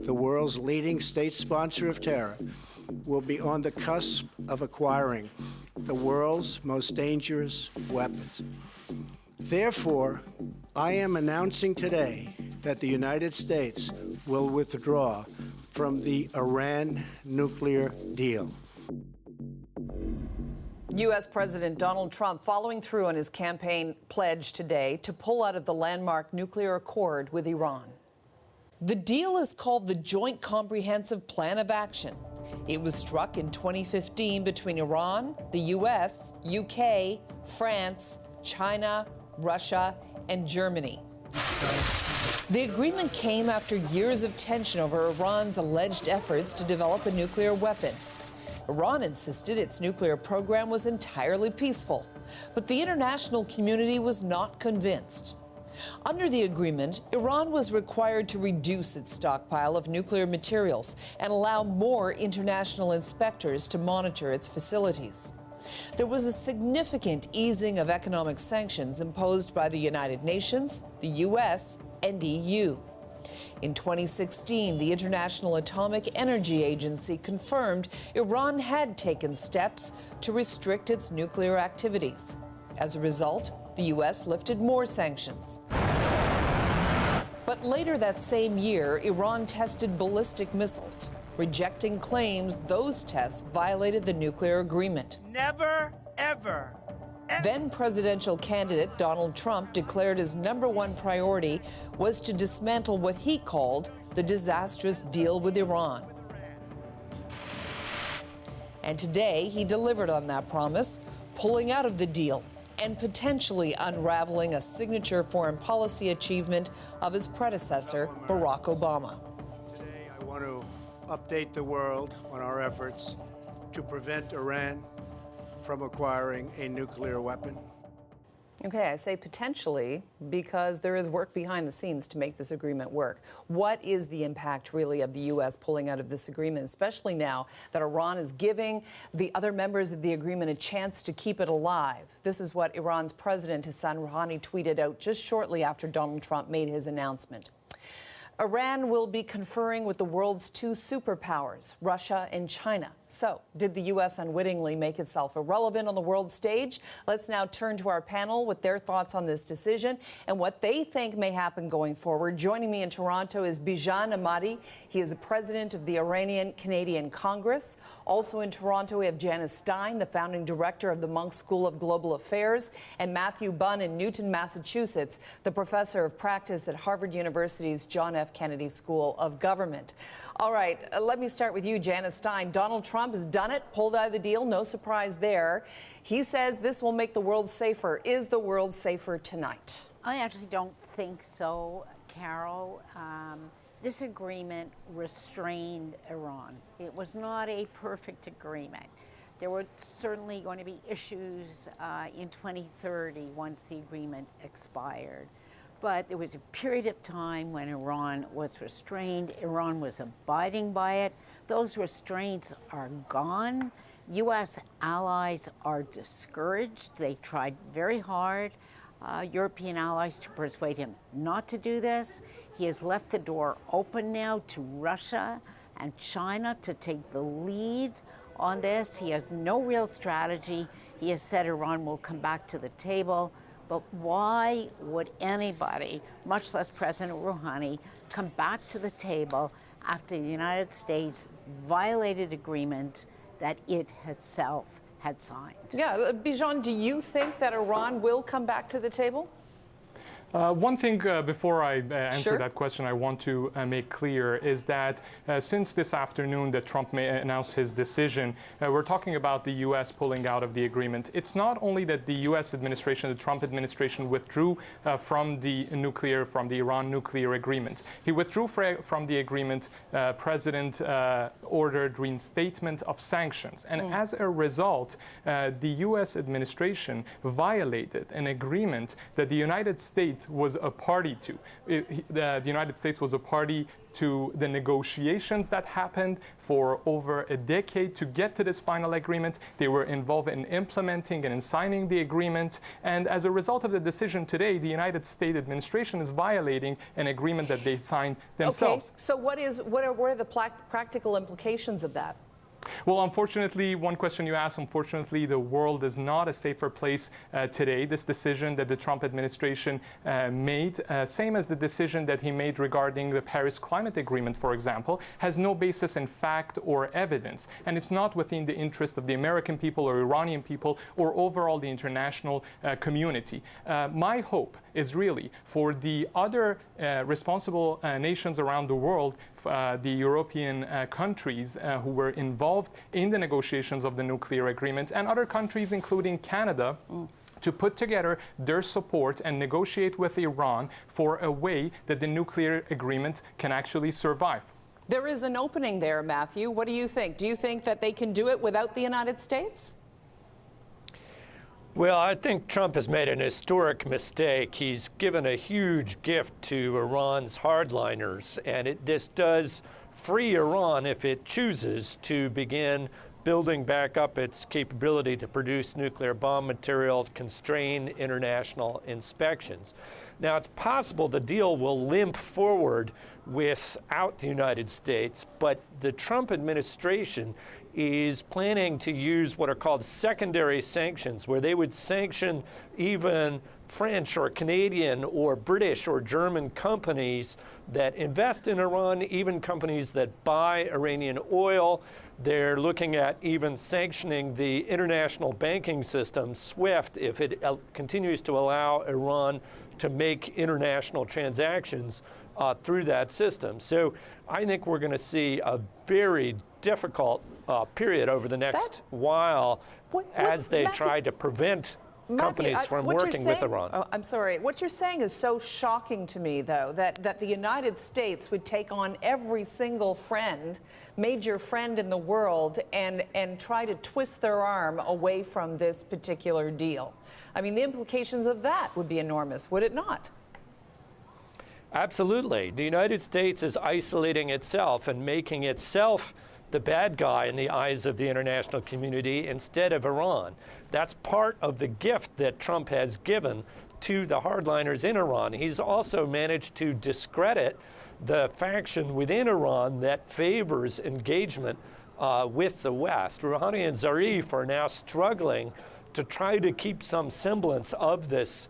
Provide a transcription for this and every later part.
the world's leading state sponsor of terror, will be on the cusp of acquiring the world's most dangerous weapons. Therefore, I am announcing today that the United States will withdraw from the Iran nuclear deal. U.S. President Donald Trump following through on his campaign pledge today to pull out of the landmark nuclear accord with Iran. The deal is called the Joint Comprehensive Plan of Action. It was struck in 2015 between Iran, the U.S., UK, France, China, Russia, and Germany. The agreement came after years of tension over Iran's alleged efforts to develop a nuclear weapon. Iran insisted its nuclear program was entirely peaceful, but the international community was not convinced. Under the agreement, Iran was required to reduce its stockpile of nuclear materials and allow more international inspectors to monitor its facilities. There was a significant easing of economic sanctions imposed by the United Nations, the U.S., and EU. In 2016, the International Atomic Energy Agency confirmed Iran had taken steps to restrict its nuclear activities. As a result, the U.S. lifted more sanctions. But later that same year, Iran tested ballistic missiles, rejecting claims those tests violated the nuclear agreement. Never, ever. Then presidential candidate Donald Trump declared his #1 priority was to dismantle what he called the disastrous deal with Iran. And today he delivered on that promise, pulling out of the deal and potentially unraveling a signature foreign policy achievement of his predecessor, Barack Obama. Today, I want to update the world on our efforts to prevent Iran from acquiring a nuclear weapon. Okay, I say potentially because there is work behind the scenes to make this agreement work. What is the impact really of the U.S. pulling out of this agreement, especially now that Iran is giving the other members of the agreement a chance to keep it alive? This is what Iran's President Hassan Rouhani tweeted out just shortly after Donald Trump made his announcement. Iran will be conferring with the world's two superpowers, Russia and China. So, did the U.S. unwittingly make itself irrelevant on the world stage? Let's now turn to our panel with their thoughts on this decision and what they think may happen going forward. Joining me in Toronto is Bijan Ahmadi. He is the president of the Iranian-Canadian Congress. Also in Toronto, we have Janice Stein, the founding director of the Munk School of Global Affairs, and Matthew Bunn in Newton, Massachusetts, the professor of practice at Harvard University's John F. Kennedy School of Government. All right, let me start with you, Janice Stein. Donald Trump has done it, pulled out of the deal, no surprise there. He says this will make the world safer. Is the world safer tonight? I actually don't think so, Carol. This agreement restrained Iran. It was not a perfect agreement. There were certainly going to be issues in 2030 once the agreement expired. But there was a period of time when Iran was restrained. Iran was abiding by it. Those restraints are gone. U.S. allies are discouraged. They tried very hard, European allies, to persuade him not to do this. He has left the door open now to Russia and China to take the lead on this. He has no real strategy. He has said Iran will come back to the table. But why would anybody, much less President Rouhani, come back to the table after the United States violated agreement that it itself had signed? Yeah, Bijan, do you think that Iran will come back to the table? One thing before I answer Sure. that question I want to make clear is that since this afternoon that Trump may announce his decision, we're talking about the U.S. pulling out of the agreement. It's not only that the U.S. administration, the Trump administration, withdrew from the Iran nuclear agreement. He withdrew from the agreement. President ordered reinstatement of sanctions. And as a result, the U.S. administration violated an agreement that the United States States was a party to. The United States was a party to the negotiations that happened for over a decade to get to this final agreement. They were involved in implementing and in signing the agreement. And as a result of the decision today, the United States administration is violating an agreement that they signed themselves. Okay, so what are the practical implications of that? Well, unfortunately, one question you asked, unfortunately, the world is not a safer place today. This decision that the Trump administration made, same as the decision that he made regarding the Paris Climate Agreement, for example, has no basis in fact or evidence. And it's not within the interest of the American people or Iranian people or overall the international community. My hope is really for the other responsible nations around the world, the European countries who were involved in the negotiations of the nuclear agreement, and other countries, including Canada, to put together their support and negotiate with Iran for a way that the nuclear agreement can actually survive. There is an opening there, Matthew. What do you think? Do you think that they can do it without the United States? Well, I think Trump has made an historic mistake. He's given a huge gift to Iran's hardliners, and this does free Iran, if it chooses, to begin building back up its capability to produce nuclear bomb material, constrain international inspections. Now, it's possible the deal will limp forward without the United States, but the Trump administration is planning to use what are called secondary sanctions, where they would sanction even French or Canadian or British or German companies that invest in Iran, even companies that buy Iranian oil. They're looking at even sanctioning the international banking system, SWIFT, if it continues to allow Iran to make international transactions through that system. So I think we're going to see a very difficult period over the next while as they try to prevent companies from working with Iran. Oh, I'm sorry. What you're saying is so shocking to me, though, that the United States would take on every single major friend in the world and try to twist their arm away from this particular deal. I mean, the implications of that would be enormous, would it not? Absolutely. The United States is isolating itself and making itself the bad guy in the eyes of the international community instead of Iran. That's part of the gift that Trump has given to the hardliners in Iran. He's also managed to discredit the faction within Iran that favors engagement with the West. Rouhani and Zarif are now struggling to try to keep some semblance of this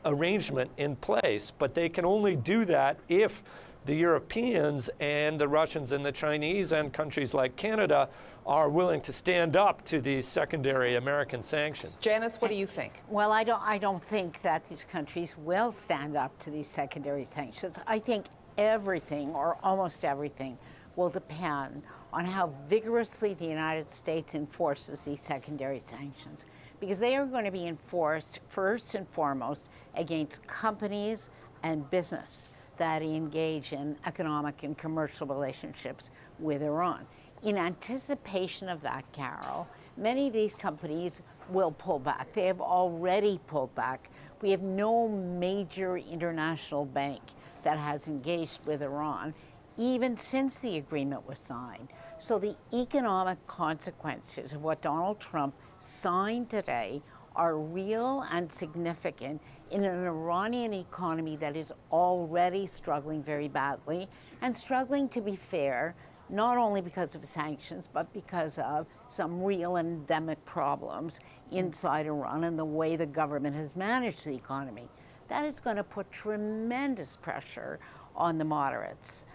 arrangement in place, but they can only do that if the Europeans and the Russians and the Chinese and countries like Canada are willing to stand up to these secondary American sanctions. Janice, what do you think? Well, I don't think that these countries will stand up to these secondary sanctions. I think everything, or almost everything, will depend on how vigorously the United States enforces these secondary sanctions, because they are going to be enforced first and foremost against companies and business that engage in economic and commercial relationships with Iran. In anticipation of that, Carol, many of these companies will pull back. They have already pulled back. We have no major international bank that has engaged with Iran, even since the agreement was signed. So the economic consequences of what Donald Trump signed today are real and significant in an Iranian economy that is already struggling very badly, and struggling, to be fair, not only because of sanctions, but because of some real endemic problems inside Iran and the way the government has managed the economy. That is going to put tremendous pressure on the moderates.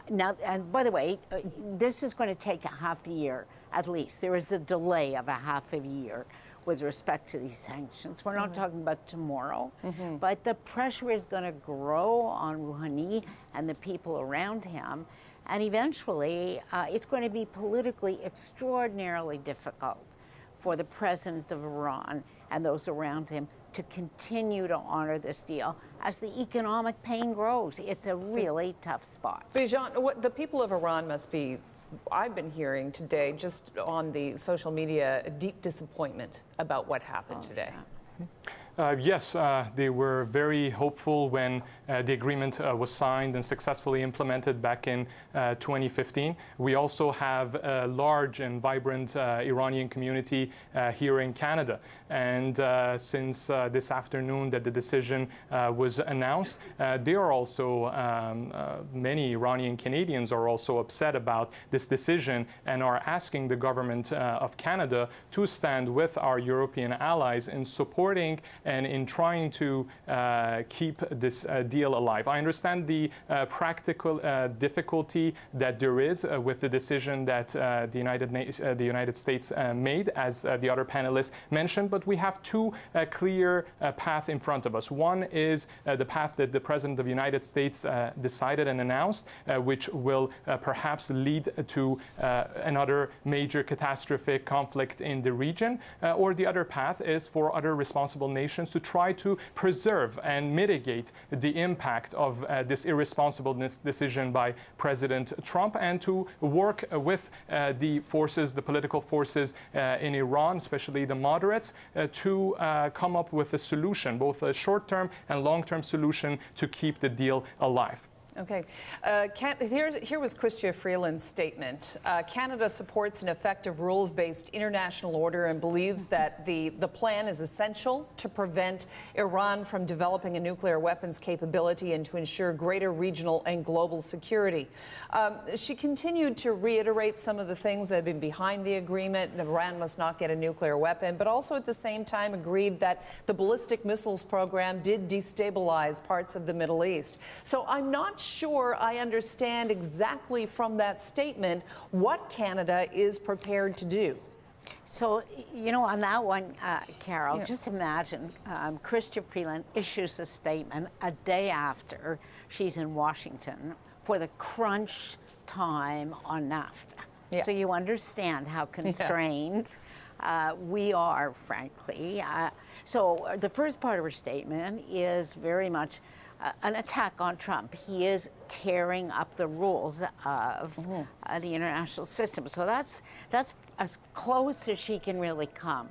Now, and by the way, this is going to take a half a year at least. There is a delay of a half a year with respect to these sanctions. We're not talking about tomorrow, but the pressure is going to grow on Rouhani and the people around him, and eventually it's going to be politically extraordinarily difficult for the president of Iran and those around him to continue to honor this deal as the economic pain grows. It's a really tough spot. Bijan, what the people of Iran must be, I've been hearing today, just on the social media, a deep disappointment about what happened today. Yeah. Yes, they were very hopeful when the agreement was signed and successfully implemented back in 2015. We also have a large and vibrant Iranian community here in Canada. And since this afternoon that the decision was announced, there are also many Iranian Canadians are also upset about this decision and are asking the government of Canada to stand with our European allies in supporting and in trying to keep this deal alive. I understand the practical difficulty that there is with the decision that the United States made, as the other panelists mentioned, but we have two clear paths in front of us. One is the path that the President of the United States decided and announced, which will perhaps lead to another major catastrophic conflict in the region, or the other path is for other responsible nations to try to preserve and mitigate the impact of this irresponsible decision by President Trump, and to work with the forces, the political forces in Iran, especially the moderates, to come up with a solution, both a short-term and long-term solution to keep the deal alive. Okay. Here was Chrystia Freeland's statement. Canada supports an effective rules-based international order and believes that the plan is essential to prevent Iran from developing a nuclear weapons capability and to ensure greater regional and global security. She continued to reiterate some of the things that have been behind the agreement. Iran must not get a nuclear weapon, but also at the same time agreed that the ballistic missiles program did destabilize parts of the Middle East. So I'm not sure I understand exactly from that statement what Canada is prepared to do. So, you know, on that one, Carol, just imagine Chrystia Freeland issues a statement a day after she's in Washington for the crunch time on NAFTA. Yeah. So you understand how constrained we are, frankly. So the first part of her statement is very much an attack on Trump. He is tearing up the rules of the international system. So that's as close as she can really come.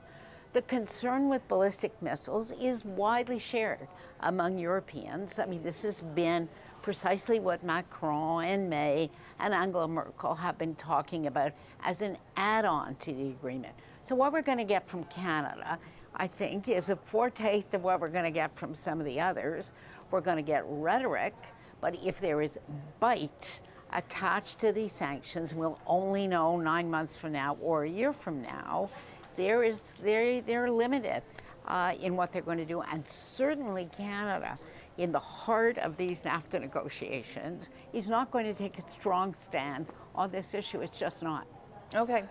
The concern with ballistic missiles is widely shared among Europeans. I mean, this has been precisely what Macron and May and Angela Merkel have been talking about as an add-on to the agreement. So what we're going to get from Canada, I think, is a foretaste of what we're going to get from some of the others. We're going to get rhetoric, but if there is bite attached to these sanctions, we'll only know 9 months from now or a year from now. They're limited in what they're going to do, and certainly Canada, in the heart of these NAFTA negotiations, is not going to take a strong stand on this issue. It's just not. Okay.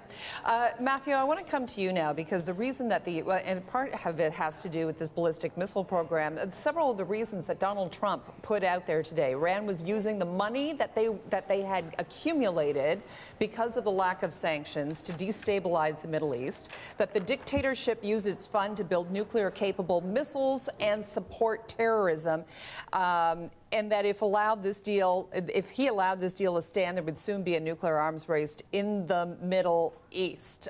Matthew, I want to come to you now because the reason that and part of it has to do with this ballistic missile program. Several of the reasons that Donald Trump put out there today. Iran was using the money that they had accumulated because of the lack of sanctions to destabilize the Middle East, that the dictatorship used its fund to build nuclear-capable missiles and support terrorism, and that if he allowed this deal to stand, there would soon be a nuclear arms race in the Middle East.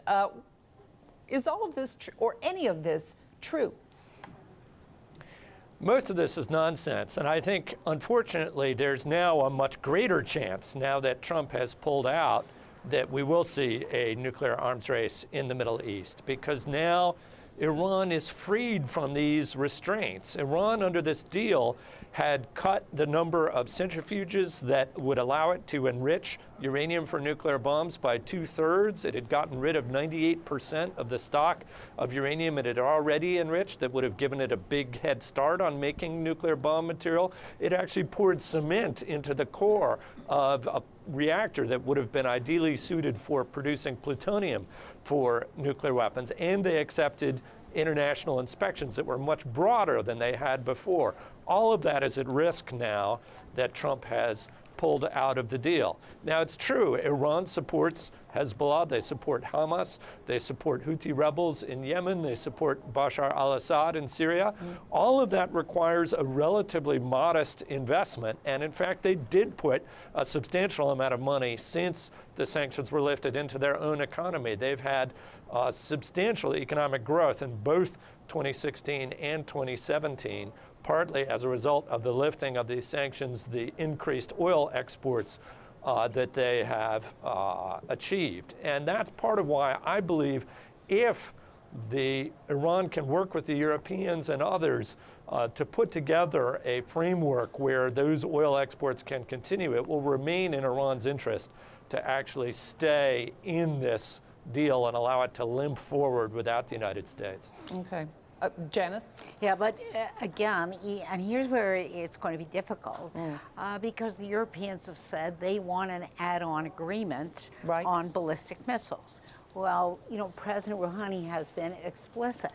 Is all of this or any of this true? Most of this is nonsense, and I think, unfortunately, there's now a much greater chance, now that Trump has pulled out, that we will see a nuclear arms race in the Middle East, because now Iran is freed from these restraints. Iran, under this deal, had cut the number of centrifuges that would allow it to enrich uranium for nuclear bombs by 2/3. It had gotten rid of 98% of the stock of uranium it had already enriched that would have given it a big head start on making nuclear bomb material. It actually poured cement into the core of a reactor that would have been ideally suited for producing plutonium for nuclear weapons, and they accepted international inspections that were much broader than they had before. All of that is at risk now that Trump has pulled out of the deal. Now, it's true, Iran supports Hezbollah, they support Hamas, they support Houthi rebels in Yemen, they support Bashar al-Assad in Syria. All of that requires a relatively modest investment, and in fact, they did put a substantial amount of money since the sanctions were lifted into their own economy. They've had substantial economic growth in both 2016 and 2017, partly as a result of the lifting of these sanctions, the increased oil exports that they have achieved. And that's part of why I believe if Iran can work with the Europeans and others to put together a framework where those oil exports can continue, it will remain in Iran's interest to actually stay in this deal and allow it to limp forward without the United States. Okay. Janice? Yeah, but again, and here's where it's going to be difficult, because the Europeans have said they want an add-on agreement on ballistic missiles. Well, you know, President Rouhani has been explicit.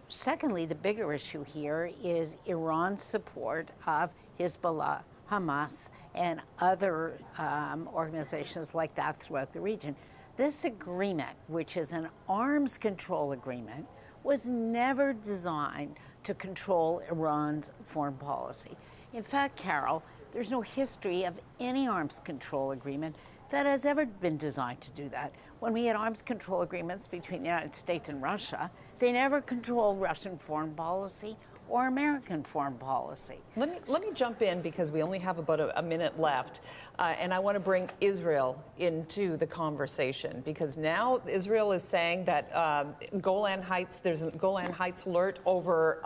Secondly, the bigger issue here is Iran's support of Hezbollah, Hamas, and other organizations like that throughout the region. This agreement, which is an arms control agreement, was never designed to control Iran's foreign policy. In fact, Carol, there's no history of any arms control agreement that has ever been designed to do that. When we had arms control agreements between the United States and Russia, they never controlled Russian foreign policy or American foreign policy. Let me jump in because we only have about a minute left, and I want to bring Israel into the conversation because now Israel is saying that Golan Heights, there's a Golan Heights alert over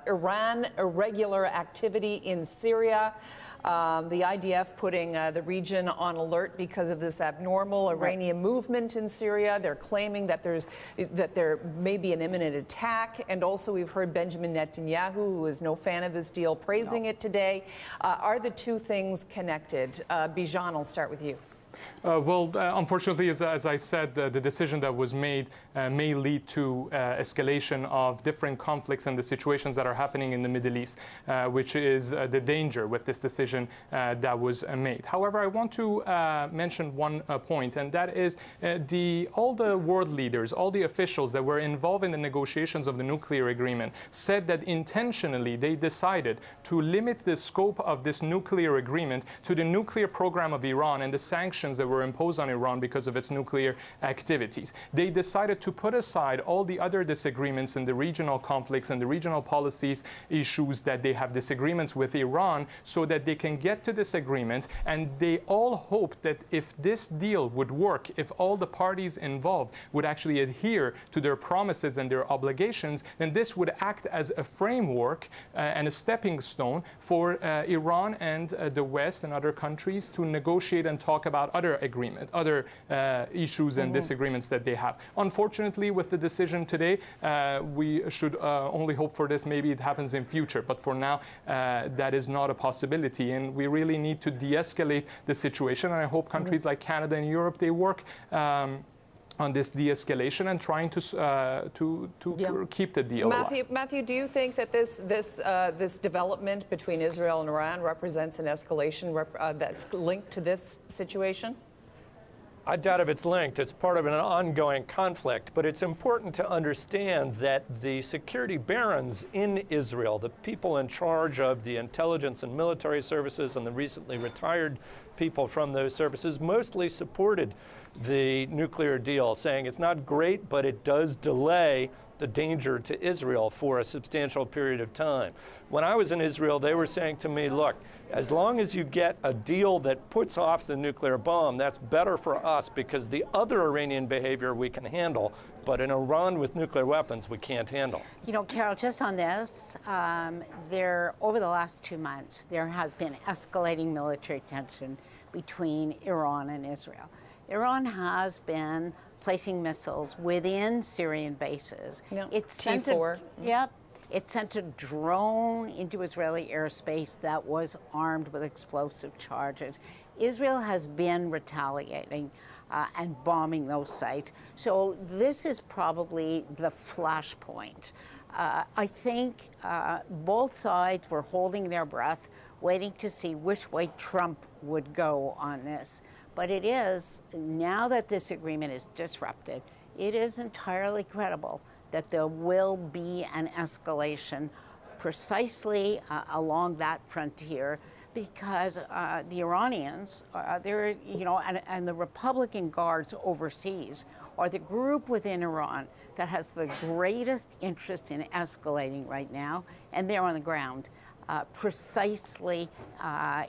Iran irregular activity in Syria. The IDF putting the region on alert because of this abnormal Iranian movement in Syria. They're claiming that there may be an imminent attack, and also we've heard Benjamin Netanyahu, who is no fan of this deal, praising it today. Are the two things connected? Bijan, I'll start with you. Well, unfortunately, as I said, the decision that was made may lead to escalation of different conflicts and the situations that are happening in the Middle East, which is the danger with this decision that was made. However, I want to mention one point, and that is all the world leaders, all the officials that were involved in the negotiations of the nuclear agreement said that intentionally they decided to limit the scope of this nuclear agreement to the nuclear program of Iran and the sanctions that were imposed on Iran because of its nuclear activities. They decided to put aside all the other disagreements in the regional conflicts and the regional policies issues that they have disagreements with Iran so that they can get to this agreement. And they all hoped that if this deal would work, if all the parties involved would actually adhere to their promises and their obligations, then this would act as a framework and a stepping stone for Iran and the West and other countries to negotiate and talk about other issues and disagreements that they have. Unfortunately, with the decision today, we should only hope for this. Maybe it happens in future, but for now, that is not a possibility. And we really need to de-escalate the situation. And I hope countries like Canada and Europe, they work on this de-escalation and trying to keep the deal alive. Matthew, do you think that this development between Israel and Iran represents an escalation that's linked to this situation? I doubt if it's linked. It's part of an ongoing conflict. But it's important to understand that the security barons in Israel, the people in charge of the intelligence and military services and the recently retired people from those services, mostly supported the nuclear deal, saying it's not great, but it does delay the danger to Israel for a substantial period of time. When I was in Israel, they were saying to me, look, as long as you get a deal that puts off the nuclear bomb, that's better for us because the other Iranian behavior we can handle, but in Iran with nuclear weapons, we can't handle. You know, Carol, just on this, over the last 2 months, there has been escalating military tension between Iran and Israel. Iran has been placing missiles within Syrian bases. It's T4. It sent a drone into Israeli airspace that was armed with explosive charges. Israel has been retaliating and bombing those sites. So this is probably the flashpoint. I think both sides were holding their breath waiting to see which way Trump would go on this. But it is, now that this agreement is disrupted, it is entirely credible that there will be an escalation precisely along that frontier, because the Iranians, they're, you know, and the Republican Guards overseas are the group within Iran that has the greatest interest in escalating right now, and they're on the ground precisely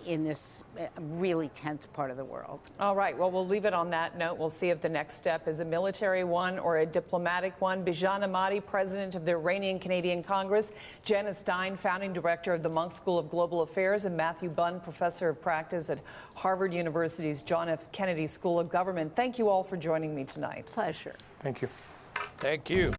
in this really tense part of the world. All right, well, we'll leave it on that note. We'll see if the next step is a military one or a diplomatic one. Bijan Ahmadi, president of the Iranian-Canadian Congress, Jenna Stein, founding director of the Munk School of Global Affairs, and Matthew Bunn, professor of practice at Harvard University's John F. Kennedy School of Government. Thank you all for joining me tonight. Pleasure. Thank you. Thank you.